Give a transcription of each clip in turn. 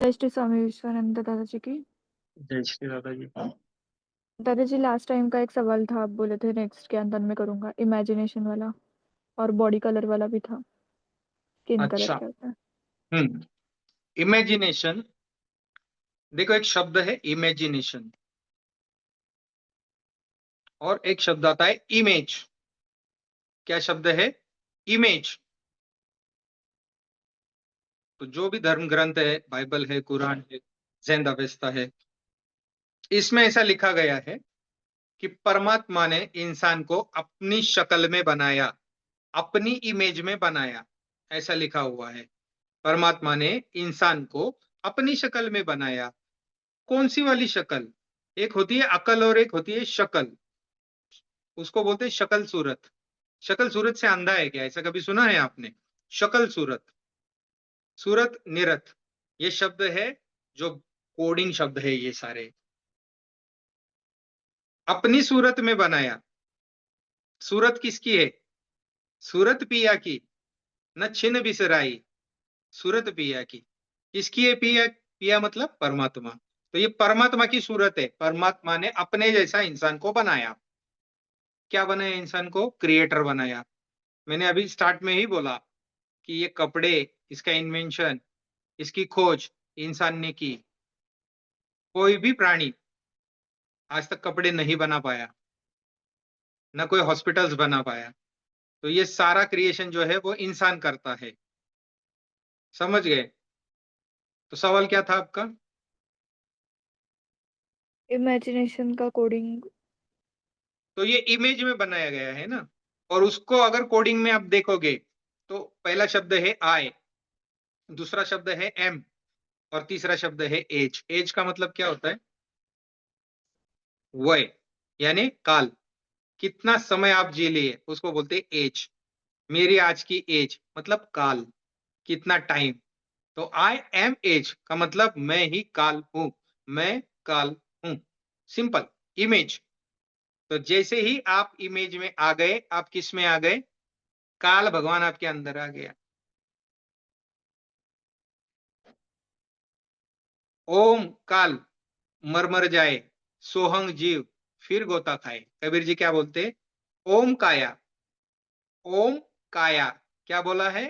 जय श्री स्वामी विश्वानंद दादाजी की। जय श्री राधा जी। दादाजी, लास्ट टाइम का एक सवाल था, आप बोले थे नेक्स्ट ज्ञान में करूंगा, इमेजिनेशन वाला। और बॉडी कलर वाला भी था। स्किन कलर अच्छा। क्या होता है? हम्म। इमेजिनेशन। देखो, एक शब्द है इमेजिनेशन और एक शब्द आता है इमेज। क्या शब्द है? इमेज। तो जो भी धर्म ग्रंथ है, बाइबल है, कुरान है, जैन अवेस्ता है, इसमें ऐसा लिखा गया है कि परमात्मा ने इंसान को अपनी शक्ल में बनाया, अपनी इमेज में बनाया। ऐसा लिखा हुआ है। परमात्मा ने इंसान को अपनी शक्ल में बनाया। कौन सी वाली शक्ल? एक होती है अकल और एक होती है शक्ल। उसको बोलते हैं शक्ल सूरत। शक्ल सूरत से अंधा है क्या? ऐसा कभी सुना है आपने? शक्ल सूरत, सूरत निरत, ये शब्द है जो कोडिंग शब्द है। ये सारे अपनी सूरत में बनाया। सूरत किसकी है? सूरत पिया की, न छिन बिसराई। सूरत पिया की। किसकी है? पिया। पिया मतलब परमात्मा। तो ये परमात्मा की सूरत है। परमात्मा ने अपने जैसा इंसान को बनाया। क्या बनाया? इंसान को क्रिएटर बनाया। मैंने अभी स्टार्ट में ही बोला कि ये कपड़े, इसका इन्वेंशन, इसकी खोज इंसान ने की। कोई भी प्राणी आज तक कपड़े नहीं बना पाया, ना कोई हॉस्पिटल्स बना पाया। तो ये सारा क्रिएशन जो है वो इंसान करता है। समझ गए? तो सवाल क्या था आपका? इमेजिनेशन का कोडिंग। तो ये इमेज में बनाया गया है ना। और उसको अगर कोडिंग में आप देखोगे तो पहला शब्द है आई, दूसरा शब्द है एम, और तीसरा शब्द है एज। एज का मतलब क्या होता है? वय, यानी काल। कितना समय आप जी लिए उसको बोलते हैं एज। मेरी आज की एज मतलब काल, कितना टाइम। तो आई एम एज का मतलब मैं ही काल हूं। मैं काल हूं। सिंपल। इमेज। तो जैसे ही आप इमेज में आ गए, आप किस में आ गए? काल भगवान आपके अंदर आ गया। ओम काल मर जाए, सोहंग जीव फिर गोता खाए। कबीर जी क्या बोलते? ओम काया। ओम काया। क्या बोला है?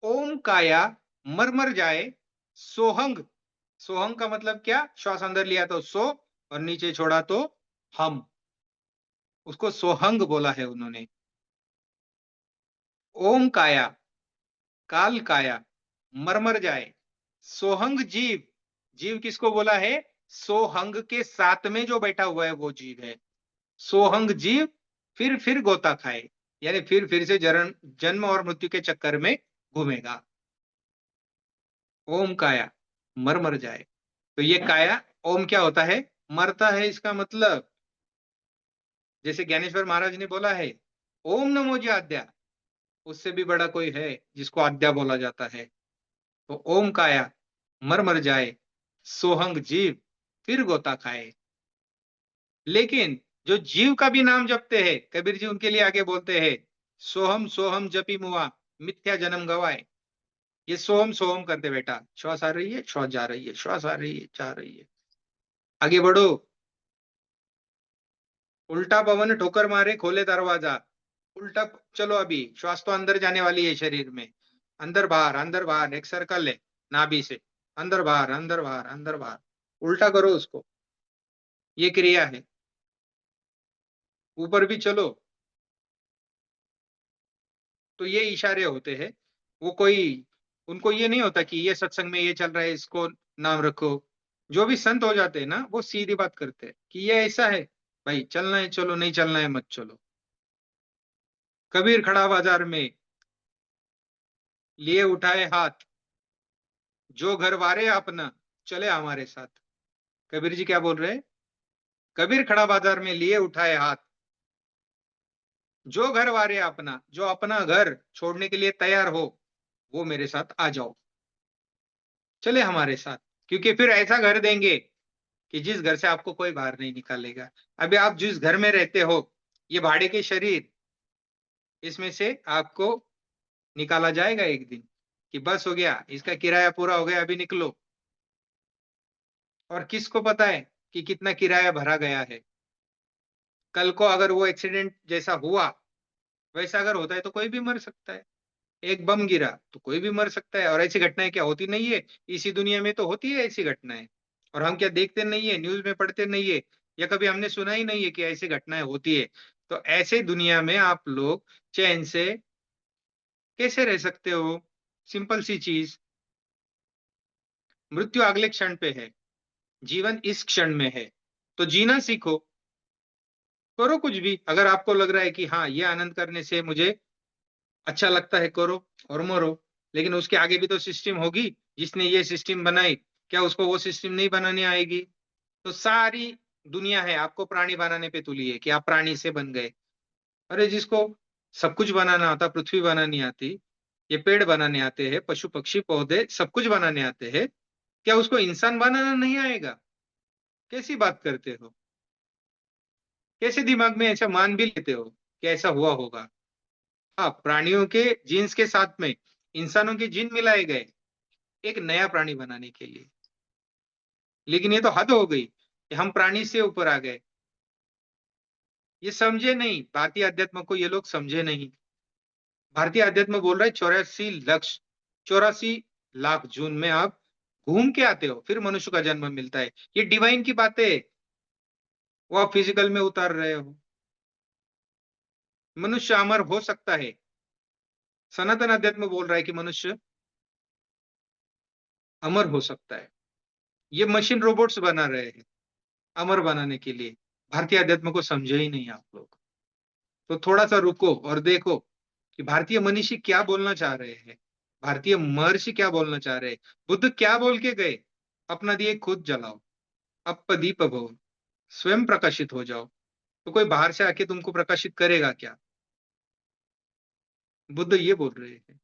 ओम काया मर जाए, सोहंग। सोहंग का मतलब क्या? श्वास अंदर लिया तो सो, और नीचे छोड़ा तो हम। उसको सोहंग बोला है उन्होंने। ओम काया, काल काया मर जाए, सोहंग जीव। जीव किसको बोला है? सोहंग के साथ में जो बैठा हुआ है वो जीव है। सोहंग जीव फिर गोता खाए, यानी फिर से जन्म और मृत्यु के चक्कर में घूमेगा। ओम काया मर जाए। तो ये काया, ओम क्या होता है? मरता है, इसका मतलब। जैसे ज्ञानेश्वर महाराज ने बोला है, ओम नमो जी आद्या। उससे भी बड़ा कोई है जिसको आद्या बोला जाता है। तो ओम काया मर जाए, सोहंग जीव फिर गोता खाए। लेकिन जो जीव का भी नाम जपते हैं, कबीर जी उनके लिए आगे बोलते हैं, सोहम सोहम जपी मुआ, मिथ्या जन्म गवाए। ये सोहम सोहम करते बेटा, श्वास आ रही है, श्वास जा रही है, श्वास आ रही है, जा रही है। आगे बढ़ो। उल्टा पवन ठोकर मारे, खोले दरवाजा। उल्टा चलो। अभी श्वास तो अंदर जाने वाली है शरीर में। अंदर बाहर, अंदर बाहर, एक सर्कल है नाभि से। अंदर बाहर, अंदर बाहर, अंदर बाहर। उल्टा करो उसको। ये क्रिया है। ऊपर भी चलो। तो ये इशारे होते हैं। वो कोई, उनको ये नहीं होता कि ये सत्संग में ये चल रहा है, इसको नाम रखो। जो भी संत हो जाते हैं ना, वो सीधी बात करते हैं कि ये ऐसा है, भाई चलना है चलो, नहीं चलना है मत चलो। कबीर खड़ा बाजार में, लिए उठाए हाथ, जो घर वारे अपना, चले हमारे साथ। कबीर जी क्या बोल रहे हैं? कबीर खड़ा बाजार में लिए उठाए हाथ, जो घर वारे अपना, जो अपना घर छोड़ने के लिए तैयार हो, वो मेरे साथ आ जाओ, चले हमारे साथ। क्योंकि फिर ऐसा घर देंगे कि जिस घर से आपको कोई बाहर नहीं निकालेगा। अभी आप जिस घर में रहते हो, ये भाड़े के शरीर, इसमें से आपको निकाला जाएगा एक दिन कि बस हो गया, इसका किराया पूरा हो गया, अभी निकलो। और किसको पता है कि कितना किराया भरा गया है? कल को अगर वो एक्सीडेंट जैसा हुआ, वैसा अगर होता है तो कोई भी मर सकता है। एक बम गिरा तो कोई भी मर सकता है, और ऐसी घटनाएँ क्या होती नहीं है? इसी दुनिया में तो होती है ऐसी घटनाएँ। और हम क्या देखते नहीं है, न्यूज़ में पढ़ते नहीं है, या कभी हमने सुना ही नहीं है कि ऐसी घटनाएँ होती है। तो ऐसे दुनिया में आप लोग चैन से कैसे रह सकते हो? सिंपल सी चीज़, मृत्यु अगले क्षण पे है, जीवन इस क्षण में है। तो जीना सीखो, करो कुछ भी। अगर आपको लग रहा है कि हाँ, ये आनंद करने से मुझे अच्छा लगता है, करो और मरो। लेकिन उसके आगे भी तो सिस्टम होगी, जिसने ये सिस्टम बनाई, क्या उसको वो सिस्टम नहीं बनानी आएगी? तो सारी दुनिया है आपको प्राणी बनाने पे तुली है कि आप प्राणी से बन गए। अरे जिसको सब कुछ बनाना आता, पृथ्वी बनानी आती, ये पेड़ बनाने आते हैं, पशु-पक्षी, पौधे सब कुछ बनाने आते हैं, क्या उसको इंसान बनाना नहीं आएगा? कैसी बात करते हो? कैसे दिमाग में ऐसा मान भी लेते हो कि ऐसा हुआ होगा? हाँ, प्राणियों के जीन्स के साथ में इंसानों के जीन मिलाए गए, एक नया प्राणी बनाने के लिए। लेकिन ये तो हद हो गई कि हम प्राणी से ऊपर आ गए। ये समझे नहीं, भारतीय अध्यात्म को ये लोग समझे नहीं। भारतीय अध्यात्म बोल रहा है 84 लक्ष, 84 लाख जून में आप घूम के आते हो, फिर मनुष्य का जन्म मिलता है। ये डिवाइन की बातें, वो आप फिजिकल में उतार रहे हो। मनुष्य अमर हो सकता है। सनातन अध्यात्म बोल रहा है कि मनुष्य अमर हो सकता है। ये मशीन रोबोट्स बना रहे हैं अमर बनाने के लिए। भारतीय अध्यात्म को समझे ही नहीं आप लोग। तो थोड़ा-सा रुको और देखो कि भारतीय मनीषी क्या बोलना चाह रहे हैं। भारतीय महर्षि क्या बोलना चाह रहे हैं। बुद्ध क्या बोल के गए? अपना दिए खुद जलाओ, अप्पदीप भव, स्वयं प्रकाशित हो जाओ। तो कोई बाहर से आके तुमको प्रकाशित करेगा क्या? बुद्ध ये बोल रहे हैं।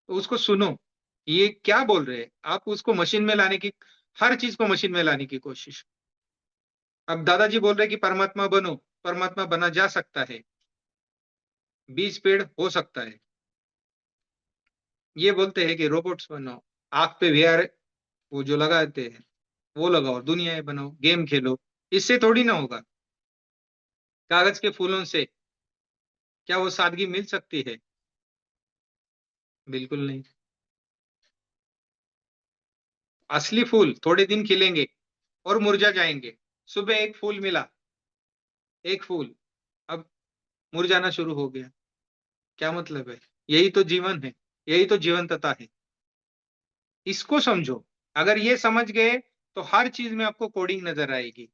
तो उसको सुनो, ये क्या बोल रहे हैं। आप उसको मशीन में लाने की, हर चीज़ को मशीन में लाने की कोशिश। अब दादाजी बोल रहे हैं कि परमात्मा बनो, परमात्मा बना जा सकता है, बीज पेड़ हो सकता है। ये बोलते हैं कि रोबोट्स बनाओ, आँख पे वीआर वो जो लगाते हैं, वो लगाओ, दुनियाएँ बनाओ, गेम खेलो, इससे थोड़ी ना होगा। कागज़ के फूलों से क्या वो सादगी मिल सकती है? बिल्कुल नहीं। असली फूल थोड़े दिन खिलेंगे और मुरझा जाएँगे। सुबह एक फूल मिला, एक फूल, अब मुरझाना शुरू हो गया। क्या मतलब है? यही तो जीवन है, यही तो जीवंतता है। इसको समझो। अगर ये समझ गए, तो हर चीज़ में आपको कोडिंग नज़र आएगी।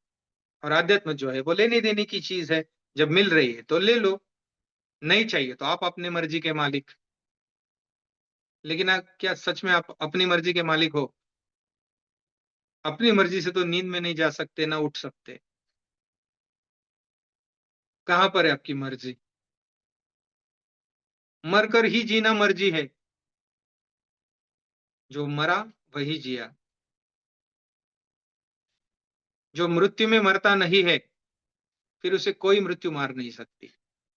और अध्यात्म जो है वो लेने-देने की चीज़ है। जब मिल रही है तो ले लो, नहीं चाहिए तो आप अपनी मर्ज़ी के मालिक। लेकिन क्या सच में आप अपनी मर्ज़ी के मालिक हो? अपनी मर्ज़ी से तो नींद में नहीं जा सकते, ना उठ सकते। कहाँ पर है आपकी मर्ज़ी? मरकर ही जीना मर्ज़ी है। जो मरा वही जिया। जो मृत्यु में मरता नहीं है, फिर उसे कोई मृत्यु मार नहीं सकती।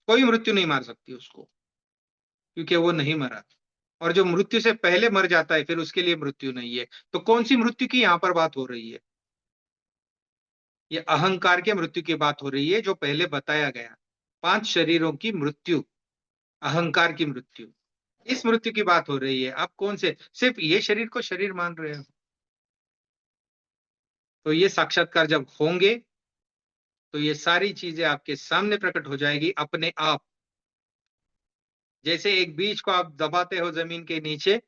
कोई मृत्यु नहीं मार सकती उसको, क्योंकि वो नहीं मरा। और जो मृत्यु से पहले मर जाता है, फिर उसके लिए मृत्यु नहीं है। तो कौन-सी मृत्यु की यहाँ पर बात हो रही है? ये अहंकार के मृत्यु की बात हो रही है, जो पहले बताया गया। 5 शरीरों की मृत्यु, अहंकार की मृत्यु। इस मृत्यु की बात हो रही है। आप कौन से सिर्फ़ ये शरीर को शरीर मान रहे हो। तो ये साक्षात्कार जब होंगे, तो ये सारी चीज़ें आपके सामने प्रकट हो जाएगी अपने आप। जैसे एक बीज को आप दबाते हो ज़मीन के नीचे,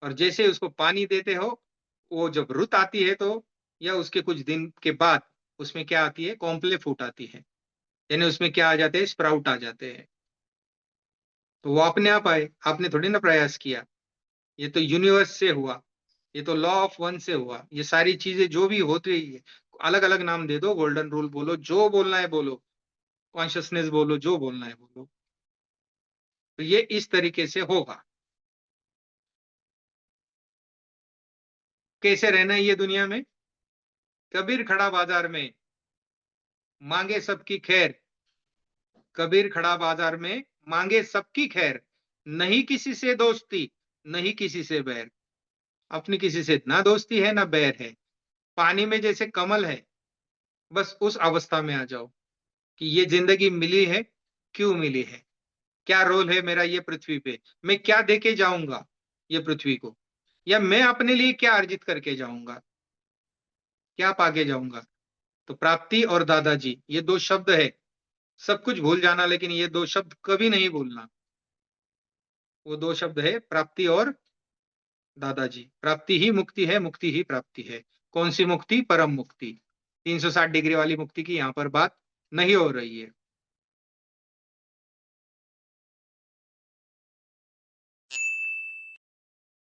और जैसे ही उसको पानी देते हो, वो जब रुत आती है तो, या उसके कुछ दिन के बाद उसमें क्या आती है, कॉम्प्ले फूट आती है। यानी उसमें क्या आ जाते हैं, स्प्राउट आ जाते हैं। तो वो अपने आप आए, आपने थोड़ी ना प्रयास किया। ये तो यूनिवर्स से हुआ, ये तो लॉ ऑफ वन से हुआ। ये सारी चीज़ें जो भी होती रही है, अलग-अलग नाम दे दो, गोल्डन रूल बोलो, जो बोलना है बोलो, कॉन्शसनेस बोलो, जो बोलना है बोलो। तो ये इस तरीके से होगा। कैसे रहना है ये दुनिया में? कबीर खड़ा बाज़ार में, माँगे सबकी खैर। कबीर खड़ा बाज़ार में, माँगे सबकी खैर। नहीं किसी से दोस्ती, नहीं किसी से बैर। अपनी किसी से ना दोस्ती है, ना बैर है। पानी में जैसे कमल है, बस उस अवस्था में आ जाओ कि ये जिंदगी मिली है, क्यों मिली है, क्या रोल है मेरा ये पृथ्वी पे, मैं क्या देके जाऊंगा ये पृथ्वी को, या मैं अपने लिए क्या अर्जित करके जाऊंगा, क्या पाके जाऊंगा। तो प्राप्ति और दादाजी ये दो शब्द है, सब कुछ भूल जाना लेकिन ये दो शब्द कभी नहीं भूलना। वो दो शब्द है प्राप्ति और दादाजी। प्राप्ति ही मुक्ति है, मुक्ति ही प्राप्ति है। कौन सी मुक्ति? परम मुक्ति। 360 डिग्री वाली मुक्ति की यहाँ पर बात नहीं हो रही है।